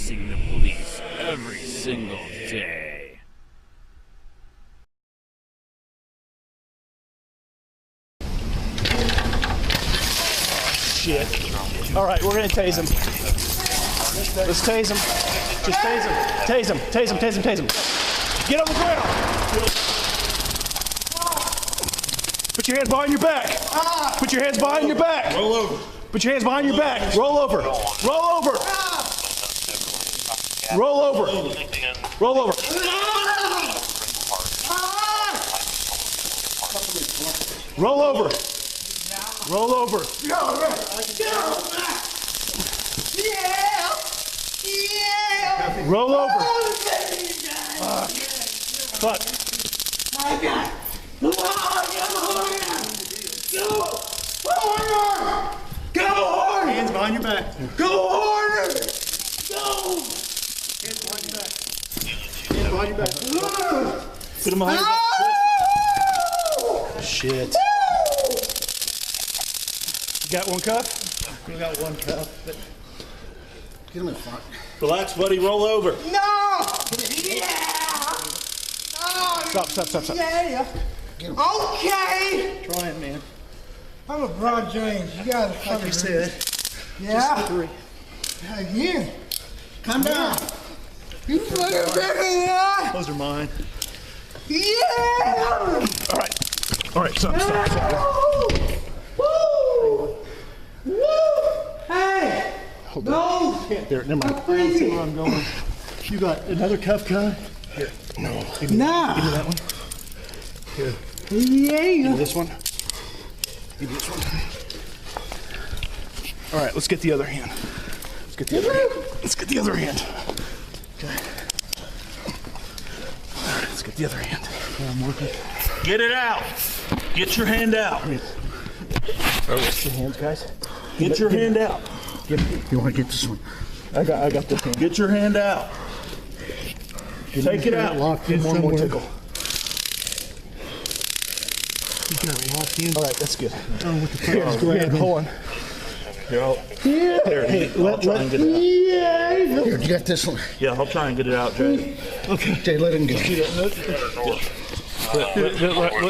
facing the police every single day. Shit. Alright, we're gonna tase him. Let's tase him. Just tase him. Tase him. Tase him. Tase him. Tase him. Get on the ground. Put your hands behind your back. Put your hands behind your back. Roll over. Put your hands behind your back. Roll over. Roll over. Roll over. Roll over. Roll over. Roll over. Roll over. Fuck. Go hard! Hands behind your back. Go harder! Go! Hands behind your back. Hands behind your back. Put them behind your back. Shit. You got one cuff? We got one cuff. But get him in front. Relax, buddy. Roll over. No! Yeah! Oh, Stop, stop, stop, stop. yeah! Okay! Try it, man. I'm a Broad James. You gotta Like fucking you said. Yeah? Three. Again. Come down. You fucking better than Those are mine. Yeah! Alright. Alright, stop, stop, stop. Woo! Woo! Hey! Hold No! There, never mind. Crazy! Where I'm going. You got another cuff gun? Here. No. Give me that one. Here. Yeah! This one. Give me this one. Alright, let's get the other hand. Let's get the other hand. Let's get the other hand. Okay. Alright, let's get the other hand. I'm working. Get it out. Get your hand out. Get your hands, guys. Get your hand out. You want to get this one? I got this hand. Get your hand out. Take it out. Locked in one more tickle. You got it locked in. Alright, that's good. Oh, what the fuck? Here, hold on. Here, I'll, Yeah! there, I'll try and get it out. Yeah! Here, you got this one. Yeah, I'll try and get it out, Jay. Okay. Jay, let him get it. Let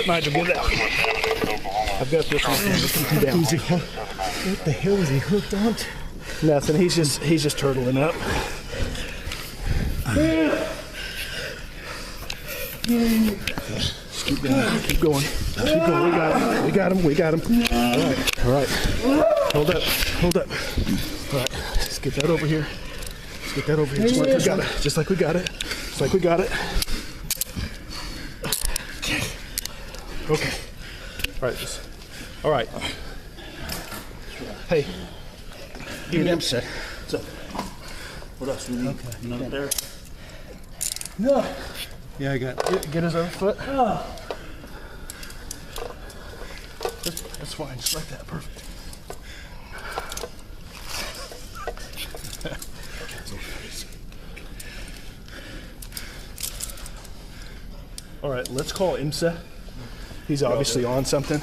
Nigel get it out. I've got this one. Down. What the hell is he hooked onto? Nothing. He's just turtling up. Just keep going. Keep going. Keep going. We got him. We got him. We got him. All right. All right. Hold up. Hold up. All right. Let's get that over here. Let's get that over here. Just like we got it. Just like we got it. Just like we got it. Okay. All right. Just, all right. Hey. Give me set. What's up? What else do we need? Okay. Another there? No! Yeah, I got it. Get his other foot. Oh. That's fine. Just like that. Perfect. All right, let's call IMSA. He's obviously on something.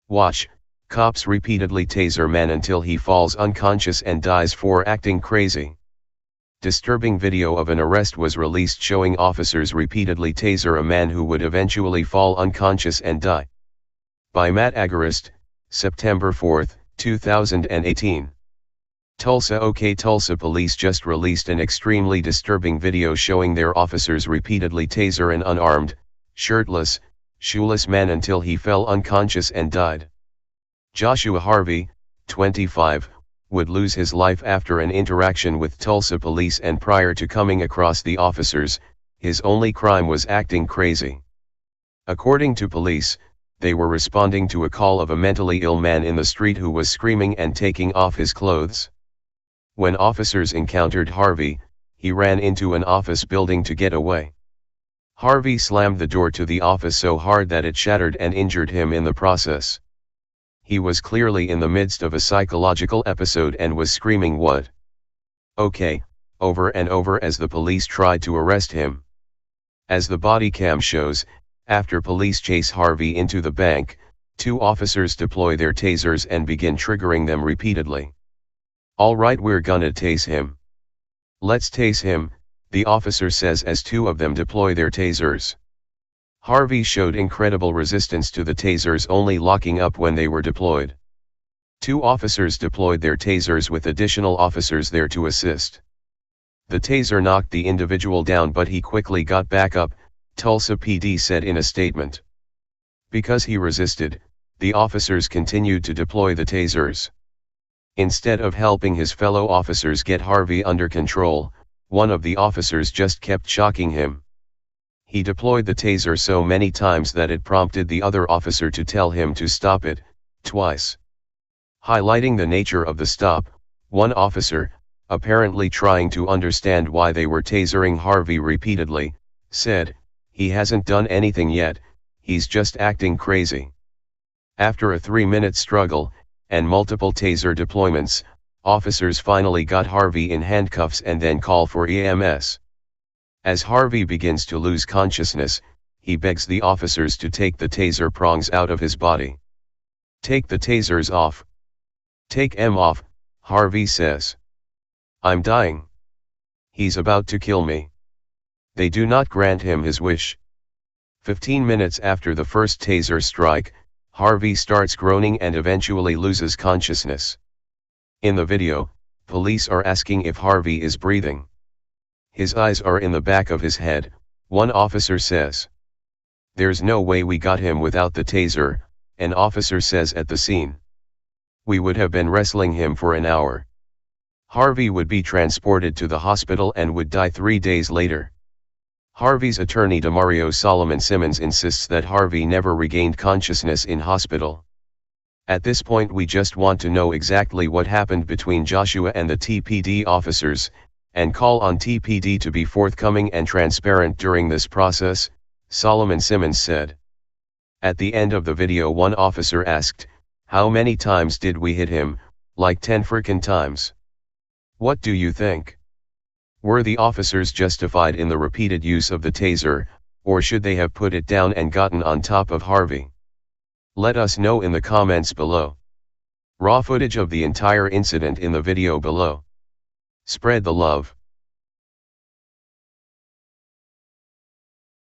Watch, cops repeatedly taser man until he falls unconscious and dies for acting crazy. Disturbing video of an arrest was released showing officers repeatedly taser a man who would eventually fall unconscious and die. By Matt Agorist, September 4, 2018. Tulsa. OK, Tulsa police just released an extremely disturbing video showing their officers repeatedly taser an unarmed, shirtless, shoeless man until he fell unconscious and died. Joshua Harvey, 25, would lose his life after an interaction with Tulsa police, and prior to coming across the officers, his only crime was acting crazy. According to police, they were responding to a call of a mentally ill man in the street who was screaming and taking off his clothes. When officers encountered Harvey, he ran into an office building to get away. Harvey slammed the door to the office so hard that it shattered and injured him in the process. He was clearly in the midst of a psychological episode and was screaming, "What? Okay, over and over as the police tried to arrest him. As the body cam shows, after police chase Harvey into the bank, 2 officers deploy their tasers and begin triggering them repeatedly. "Alright, we're gonna tase him. Let's tase him," the officer says as 2 of them deploy their tasers. Harvey showed incredible resistance to the tasers, only locking up when they were deployed. 2 officers deployed their tasers with additional officers there to assist. The taser knocked the individual down, but he quickly got back up, Tulsa PD said in a statement. Because he resisted, the officers continued to deploy the tasers. Instead of helping his fellow officers get Harvey under control, one of the officers just kept shocking him. He deployed the taser so many times that it prompted the other officer to tell him to stop it, twice. Highlighting the nature of the stop, one officer, apparently trying to understand why they were tasering Harvey repeatedly, said, "He hasn't done anything yet, he's just acting crazy." After a 3-minute struggle, and multiple taser deployments, officers finally got Harvey in handcuffs and then call for EMS. As Harvey begins to lose consciousness, he begs the officers to take the taser prongs out of his body. "Take the tasers off. Take 'em off," Harvey says. "I'm dying. He's about to kill me." They do not grant him his wish. 15 minutes after the first taser strike, Harvey starts groaning and eventually loses consciousness. In the video, police are asking if Harvey is breathing. "His eyes are in the back of his head," one officer says. "There's no way we got him without the taser," an officer says at the scene. "We would have been wrestling him for an hour." Harvey would be transported to the hospital and would die 3 days later. Harvey's attorney Demario Solomon Simmons insists that Harvey never regained consciousness in hospital. "At this point we just want to know exactly what happened between Joshua and the TPD officers, and call on TPD to be forthcoming and transparent during this process," Solomon Simmons said. At the end of the video, one officer asked, "How many times did we hit him?" "Like 10 frickin' times." "What do you think? Were the officers justified in the repeated use of the taser, or should they have put it down and gotten on top of Harvey? Let us know in the comments below. Raw footage of the entire incident in the video below. Spread the love.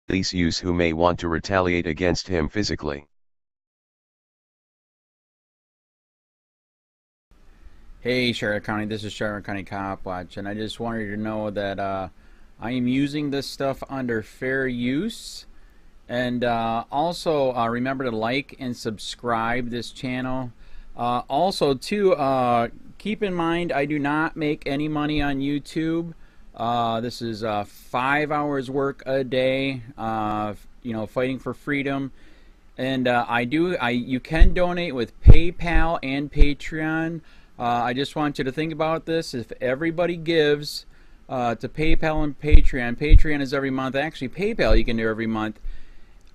Police use who may want to retaliate against him physically. Hey Charlotte County, this is Charlotte County Cop Watch, and I just wanted you to know that I am using this stuff under fair use. And also remember to like and subscribe this channel. Also too, keep in mind I do not make any money on YouTube. This is 5 hours work a day, you know, fighting for freedom. And you can donate with PayPal and Patreon. I just want you to think about this. If everybody gives to PayPal and Patreon, Patreon is every month. Actually, PayPal you can do every month.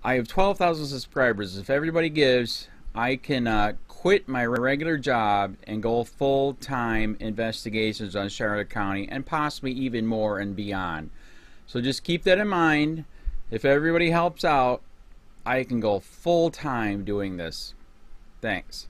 I have 12,000 subscribers. If everybody gives, I can quit my regular job and go full-time investigations on Charlotte County, and possibly even more and beyond. So just keep that in mind. If everybody helps out, I can go full-time doing this. Thanks.